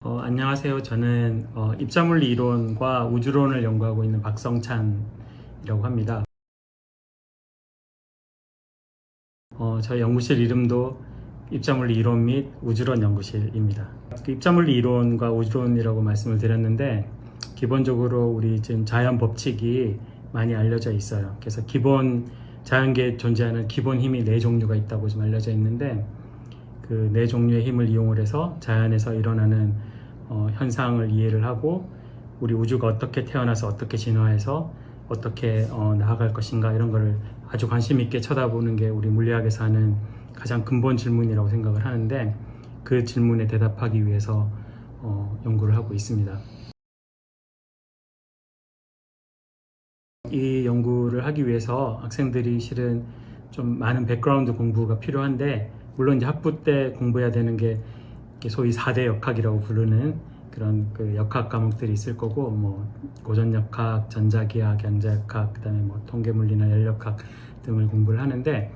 안녕하세요. 저는 입자물리 이론과 우주론을 연구하고 있는 박성찬이라고 합니다. 저희 연구실 이름도 입자물리 이론 및 우주론 연구실입니다. 그 입자물리 이론과 우주론이라고 말씀을 드렸는데, 기본적으로 우리 지금 자연 법칙이 많이 알려져 있어요. 그래서 기본 자연계에 존재하는 기본 힘이 4종류가 있다고 좀 알려져 있는데, 그 4종류의 힘을 이용을 해서 자연에서 일어나는 현상을 이해를 하고, 우리 우주가 어떻게 태어나서 어떻게 진화해서 어떻게 나아갈 것인가, 이런 거를 아주 관심 있게 쳐다보는 게 우리 물리학에서 하는 가장 근본 질문이라고 생각을 하는데, 그 질문에 대답하기 위해서 연구를 하고 있습니다. 이 연구를 하기 위해서 학생들이 실은 좀 많은 백그라운드 공부가 필요한데, 물론 이제 학부 때 공부해야 되는 게 소위 4대 역학이라고 부르는 그런 그 역학 과목들이 있을 거고, 뭐 고전역학, 전자기학, 양자역학, 그다음에 뭐 통계물리나 연력학 등을 공부를 하는데,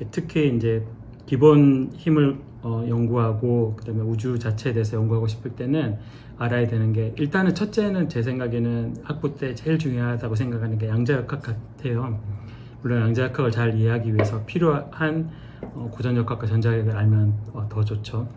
특히 이제 기본 힘을 연구하고 그다음에 우주 자체에 대해서 연구하고 싶을 때는 알아야 되는 게, 일단은 첫째는 제 생각에는 학부 때 제일 중요하다고 생각하는 게 양자역학 같아요. 물론 양자역학을 잘 이해하기 위해서 필요한 고전역학과 전자역학을 알면 더 좋죠.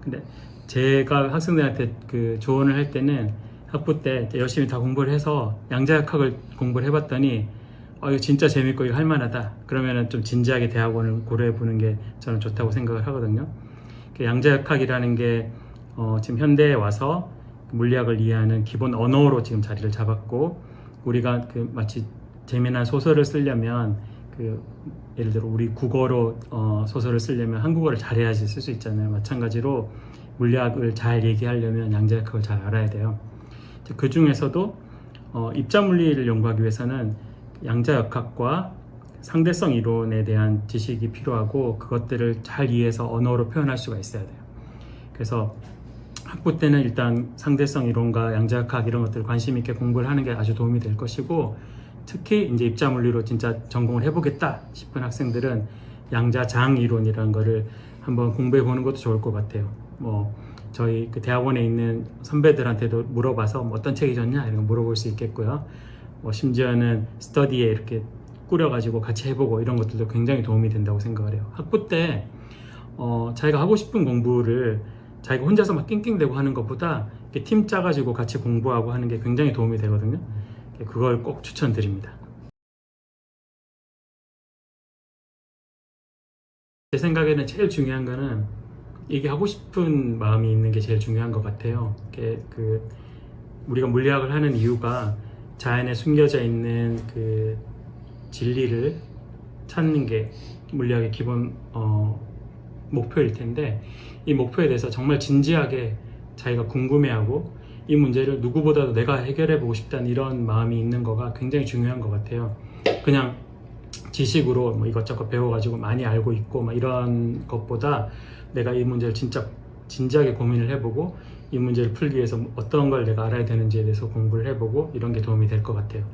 근데 제가 학생들한테 그 조언을 할 때는, 학부 때 열심히 다 공부를 해서 양자역학을 공부를 해봤더니 이거 진짜 재밌고 이거 할만하다, 그러면은 좀 진지하게 대학원을 고려해 보는 게 저는 좋다고 생각을 하거든요. 양자역학이라는 게 지금 현대에 와서 물리학을 이해하는 기본 언어로 지금 자리를 잡았고, 우리가 그 마치 재미난 소설을 쓰려면 예를 들어 우리 국어로 소설을 쓰려면 한국어를 잘해야지 쓸 수 있잖아요. 마찬가지로 물리학을 잘 얘기하려면 양자역학을 잘 알아야 돼요. 그 중에서도 입자물리를 연구하기 위해서는 양자역학과 상대성 이론에 대한 지식이 필요하고, 그것들을 잘 이해해서 언어로 표현할 수가 있어야 돼요. 그래서 학부 때는 일단 상대성 이론과 양자역학 이런 것들을 관심 있게 공부를 하는 게 아주 도움이 될 것이고, 특히 이제 입자물리로 진짜 전공을 해보겠다 싶은 학생들은 양자장 이론이라는 거를 한번 공부해 보는 것도 좋을 것 같아요. 뭐 저희 그 대학원에 있는 선배들한테도 물어봐서 뭐 어떤 책이 좋냐 이런 거 물어볼 수 있겠고요. 심지어는 스터디에 이렇게 꾸려가지고 같이 해보고 이런 것들도 굉장히 도움이 된다고 생각을 해요. 학부 때 자기가 하고 싶은 공부를 자기가 혼자서 막 낑낑대고 하는 것보다 이렇게 팀 짜가지고 같이 공부하고 하는 게 굉장히 도움이 되거든요. 그걸 꼭 추천드립니다. 제 생각에는 제일 중요한 거는 이게 하고 싶은 마음이 있는 게 제일 중요한 것 같아요. 우리가 물리학을 하는 이유가 자연에 숨겨져 있는 그 진리를 찾는 게 물리학의 기본 목표일 텐데, 이 목표에 대해서 정말 진지하게 자기가 궁금해하고 이 문제를 누구보다도 내가 해결해 보고 싶다는 이런 마음이 있는 거가 굉장히 중요한 것 같아요. 그냥 지식으로 뭐 이것저것 배워가지고 많이 알고 있고 막 이런 것보다, 내가 이 문제를 진짜 진지하게 고민을 해보고 이 문제를 풀기 위해서 어떤 걸 내가 알아야 되는지에 대해서 공부를 해보고, 이런 게 도움이 될 것 같아요.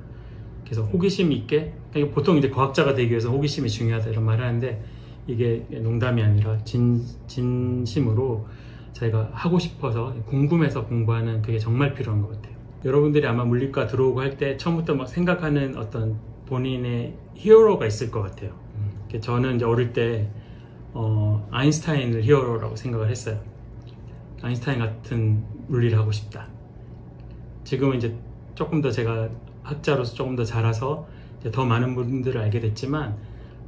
그래서 호기심 있게, 보통 이제 과학자가 되기 위해서 호기심이 중요하다 이런 말을 하는데, 이게 농담이 아니라 진심으로 자기가 하고 싶어서 궁금해서 공부하는, 그게 정말 필요한 것 같아요. 여러분들이 아마 물리과 들어오고 할 때 처음부터 막 생각하는 어떤 본인의 히어로가 있을 것 같아요. 저는 이제 어릴 때 아인슈타인을 히어로라고 생각을 했어요. 아인슈타인 같은 물리를 하고 싶다. 지금은 이제 조금 더 제가 학자로서 조금 더 자라서 이제 더 많은 분들을 알게 됐지만,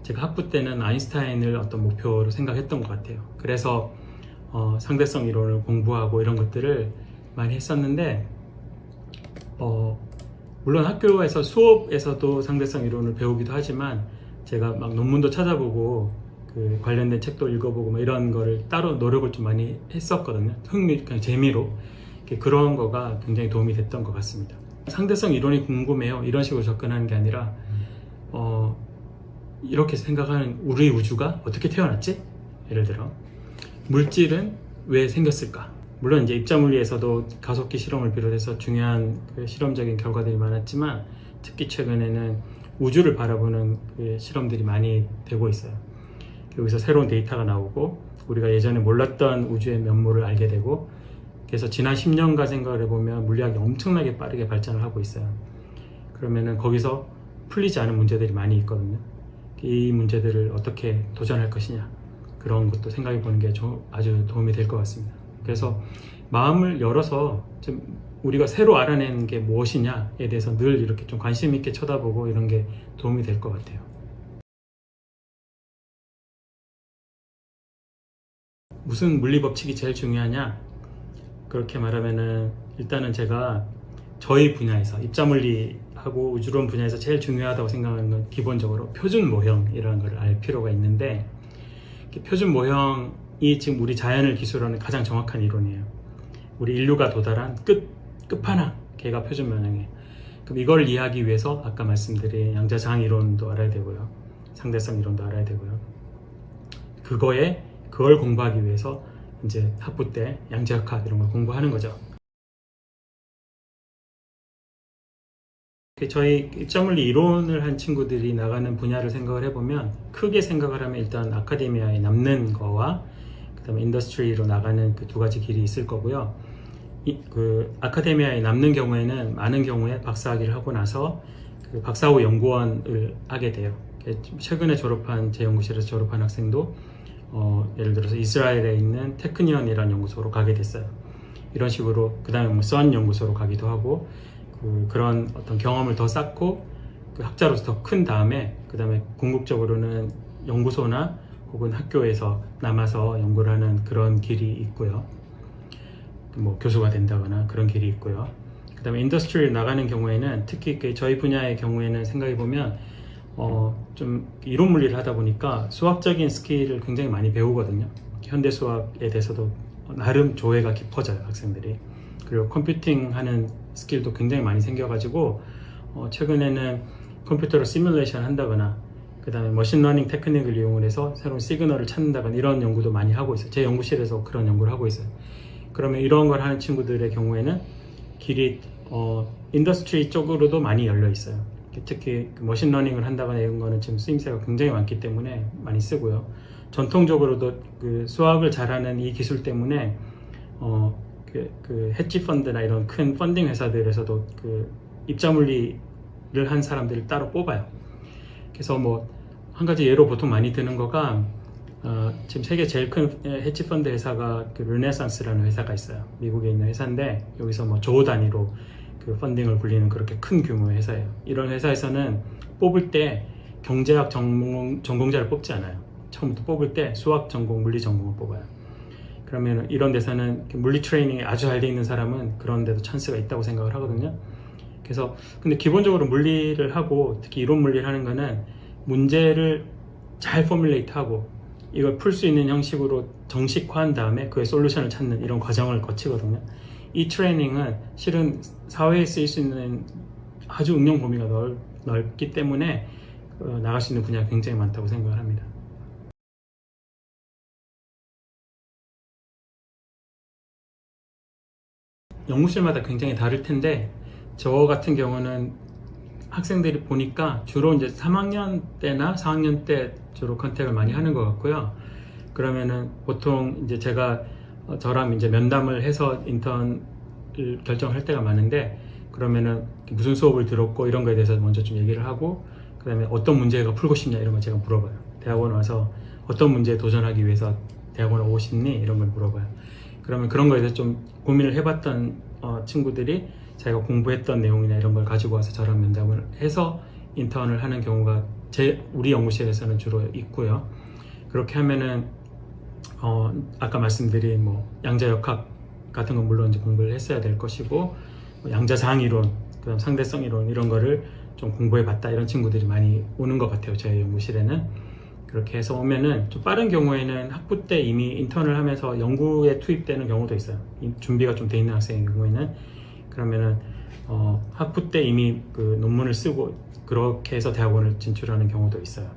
제가 학부 때는 아인슈타인을 어떤 목표로 생각했던 것 같아요. 그래서 상대성 이론을 공부하고 이런 것들을 많이 했었는데, 물론 학교에서 수업에서도 상대성 이론을 배우기도 하지만, 제가 막 논문도 찾아보고 그 관련된 책도 읽어보고 막 이런 거를 따로 노력을 좀 많이 했었거든요. 그냥 재미로. 그런 거가 굉장히 도움이 됐던 것 같습니다. 상대성 이론이 궁금해요, 이런 식으로 접근하는 게 아니라 이렇게 생각하는, 우리 우주가 어떻게 태어났지? 예를 들어 물질은 왜 생겼을까? 물론 이제 입자물리에서도 가속기 실험을 비롯해서 중요한 그 실험적인 결과들이 많았지만, 특히 최근에는 우주를 바라보는 그 실험들이 많이 되고 있어요. 여기서 새로운 데이터가 나오고 우리가 예전에 몰랐던 우주의 면모를 알게 되고, 그래서 지난 10년간 생각을 해보면 물리학이 엄청나게 빠르게 발전을 하고 있어요. 그러면은 거기서 풀리지 않은 문제들이 많이 있거든요. 이 문제들을 어떻게 도전할 것이냐, 그런 것도 생각해 보는 게 아주 도움이 될 것 같습니다. 그래서 마음을 열어서 좀 우리가 새로 알아내는 게 무엇이냐에 대해서 늘 이렇게 좀 관심 있게 쳐다보고 이런 게 도움이 될 것 같아요. 무슨 물리 법칙이 제일 중요하냐? 그렇게 말하면은 일단은 제가 저희 분야에서 입자물리하고 우주론 분야에서 제일 중요하다고 생각하는 건 기본적으로 표준 모형이라는 걸 알 필요가 있는데, 표준 모형이 지금 우리 자연을 기술하는 가장 정확한 이론이에요. 우리 인류가 도달한 끝판왕, 걔가 표준 모형이에요. 그럼 이걸 이해하기 위해서 아까 말씀드린 양자장 이론도 알아야 되고요, 상대성 이론도 알아야 되고요. 그걸 공부하기 위해서 이제 학부 때 양자역학 이런 걸 공부하는 거죠. 저희 입자물리 이론을 한 친구들이 나가는 분야를 생각을 해보면, 크게 생각을 하면 일단 아카데미아에 남는 거와 그 다음에 인더스트리로 나가는 그 두 가지 길이 있을 거고요. 그 아카데미아에 남는 경우에는 많은 경우에 박사학위를 하고 나서 그 박사 후 연구원을 하게 돼요. 최근에 졸업한, 제 연구실에서 졸업한 학생도 예를 들어서 이스라엘에 있는 테크니언이라는 연구소로 가게 됐어요. 이런 식으로 그 다음에 선 연구소로 가기도 하고, 그런 어떤 경험을 더 쌓고 그 학자로서 더 큰 다음에 그 다음에 궁극적으로는 연구소나 혹은 학교에서 남아서 연구를 하는 그런 길이 있고요. 뭐 교수가 된다거나 그런 길이 있고요. 그 다음에 인더스트리를 나가는 경우에는, 특히 저희 분야의 경우에는 생각해 보면 좀 이론 물리를 하다 보니까 수학적인 스킬을 굉장히 많이 배우거든요. 현대 수학에 대해서도 나름 조예가 깊어져요, 학생들이. 그리고 컴퓨팅 하는 스킬도 굉장히 많이 생겨가지고 최근에는 컴퓨터로 시뮬레이션 한다거나 그 다음에 머신러닝 테크닉을 이용을 해서 새로운 시그널을 찾는다거나 이런 연구도 많이 하고 있어요. 제 연구실에서 그런 연구를 하고 있어요. 그러면 이런 걸 하는 친구들의 경우에는 길이 인더스트리 쪽으로도 많이 열려 있어요. 특히 머신러닝을 한다거나 이런 거는 지금 쓰임새가 굉장히 많기 때문에 많이 쓰고요. 전통적으로도 그 수학을 잘하는 이 기술 때문에 그 헤지 펀드나 이런 큰 펀딩 회사들에서도 그 입자물리를 한 사람들을 따로 뽑아요. 그래서 뭐 한 가지 예로 보통 많이 드는 거가 지금 세계 제일 큰 헤지 펀드 회사가 그 르네상스라는 회사가 있어요. 미국에 있는 회사인데 여기서 뭐 조 단위로 그 펀딩을 굴리는 그렇게 큰 규모의 회사예요. 이런 회사에서는 뽑을 때 경제학 전공자를 뽑지 않아요. 처음부터 뽑을 때 수학 전공, 물리 전공을 뽑아요. 그러면 이런 데서는 물리 트레이닝이 아주 잘 돼 있는 사람은 그런 데도 찬스가 있다고 생각을 하거든요. 그래서 근데 기본적으로 물리를 하고, 특히 이론 물리를 하는 거는 문제를 잘 포뮬레이트하고 이걸 풀 수 있는 형식으로 정식화한 다음에 그의 솔루션을 찾는 이런 과정을 거치거든요. 이 트레이닝은 실은 사회에 쓰일 수 있는 아주 응용 범위가 넓기 때문에 나갈 수 있는 분야가 굉장히 많다고 생각을 합니다. 연구실마다 굉장히 다를 텐데, 저 같은 경우는 학생들이 보니까 주로 이제 3학년 때나 4학년 때 주로 컨택을 많이 하는 것 같고요. 그러면은 보통 이제 제가 저랑 이제 면담을 해서 인턴을 결정할 때가 많은데, 그러면은 무슨 수업을 들었고 이런 거에 대해서 먼저 좀 얘기를 하고, 그 다음에 어떤 문제가 풀고 싶냐 이런 걸 제가 물어봐요. 대학원 와서 어떤 문제에 도전하기 위해서 대학원에 오고 싶니? 이런 걸 물어봐요. 그러면 그런 거에 대해서 좀 고민을 해봤던 친구들이 자기가 공부했던 내용이나 이런 걸 가지고 와서 저랑 면담을 해서 인턴을 하는 경우가 우리 연구실에서는 주로 있고요. 그렇게 하면은 아까 말씀드린 뭐 양자역학 같은 건 물론 이제 공부를 했어야 될 것이고, 양자장 이론, 그다음 상대성 이론 이런 거를 좀 공부해 봤다 이런 친구들이 많이 오는 것 같아요, 저희 연구실에는. 그렇게 해서 오면은 좀 빠른 경우에는 학부 때 이미 인턴을 하면서 연구에 투입되는 경우도 있어요. 준비가 좀 돼 있는 학생의 경우에는. 그러면은 학부 때 이미 그 논문을 쓰고 그렇게 해서 대학원을 진출하는 경우도 있어요.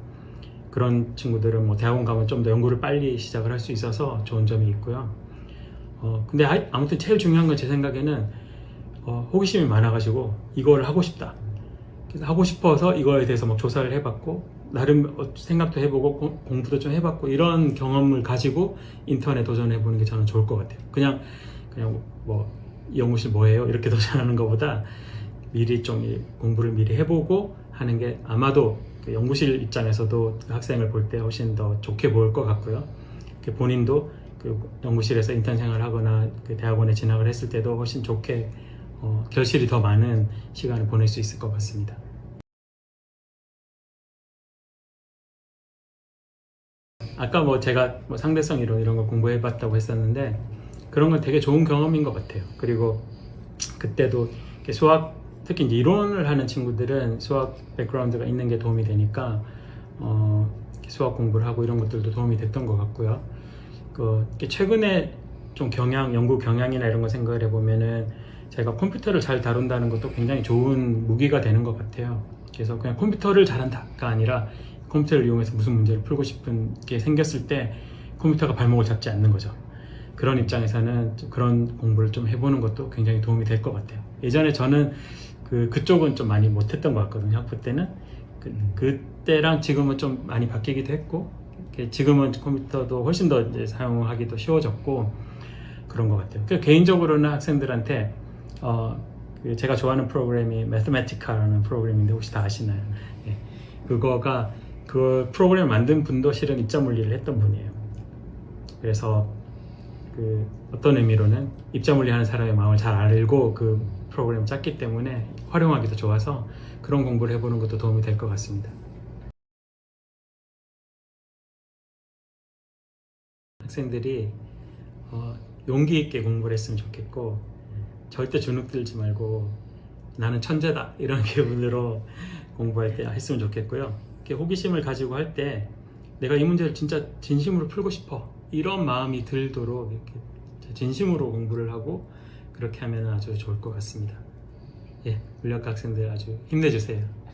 그런 친구들은 뭐 대학원 가면 좀 더 연구를 빨리 시작을 할 수 있어서 좋은 점이 있고요. 근데 아무튼 제일 중요한 건 제 생각에는 호기심이 많아가지고 이걸 하고 싶다. 그래서 하고 싶어서 이거에 대해서 막 조사를 해봤고 나름 생각도 해보고 공부도 좀 해봤고 이런 경험을 가지고 인턴에 도전해보는 게 저는 좋을 것 같아요. 그냥 그냥 뭐 연구실 뭐해요? 이렇게 도전하는 것보다 미리 좀 공부를 미리 해보고 하는 게 아마도 그 연구실 입장에서도 그 학생을 볼 때 훨씬 더 좋게 보일 것 같고요. 본인도 그 연구실에서 인턴 생활하거나 그 대학원에 진학을 했을 때도 훨씬 좋게 결실이 더 많은 시간을 보낼 수 있을 것 같습니다. 아까 뭐 제가 뭐 상대성 이론 이런 거 공부해봤다고 했었는데 그런 건 되게 좋은 경험인 것 같아요. 그리고 그때도 수학, 특히 이제 이론을 하는 친구들은 수학 백그라운드가 있는 게 도움이 되니까 수학 공부를 하고 이런 것들도 도움이 됐던 것 같고요. 최근에 좀 연구 경향이나 이런 거 생각을 해보면은 제가 컴퓨터를 잘 다룬다는 것도 굉장히 좋은 무기가 되는 것 같아요. 그래서 그냥 컴퓨터를 잘한다가 아니라 컴퓨터를 이용해서 무슨 문제를 풀고 싶은 게 생겼을 때 컴퓨터가 발목을 잡지 않는 거죠. 그런 입장에서는 그런 공부를 좀 해보는 것도 굉장히 도움이 될 것 같아요. 예전에 저는 그쪽은 좀 많이 못했던 것 같거든요. 학부 때는 그때랑 지금은 좀 많이 바뀌기도 했고 지금은 컴퓨터도 훨씬 더 이제 사용하기도 쉬워졌고 그런 것 같아요. 개인적으로는 학생들한테 제가 좋아하는 프로그램이 Mathematic라는 프로그램인데 혹시 다 아시나요? 예. 그거가 그 프로그램을 만든 분도 실은 입자물리를 했던 분이에요. 그래서 어떤 의미로는 입자물리 하는 사람의 마음을 잘 알고 그 프로그램을 짰기 때문에 활용하기도 좋아서 그런 공부를 해보는 것도 도움이 될 것 같습니다. 학생들이 용기 있게 공부를 했으면 좋겠고 절대 주눅 들지 말고 나는 천재다 이런 기분으로 공부할 때 했으면 좋겠고요. 이렇게 호기심을 가지고 할 때 내가 이 문제를 진짜 진심으로 풀고 싶어 이런 마음이 들도록 이렇게 진심으로 공부를 하고 그렇게 하면 아주 좋을 것 같습니다. 예, 물리학과 학생들 아주 힘내주세요.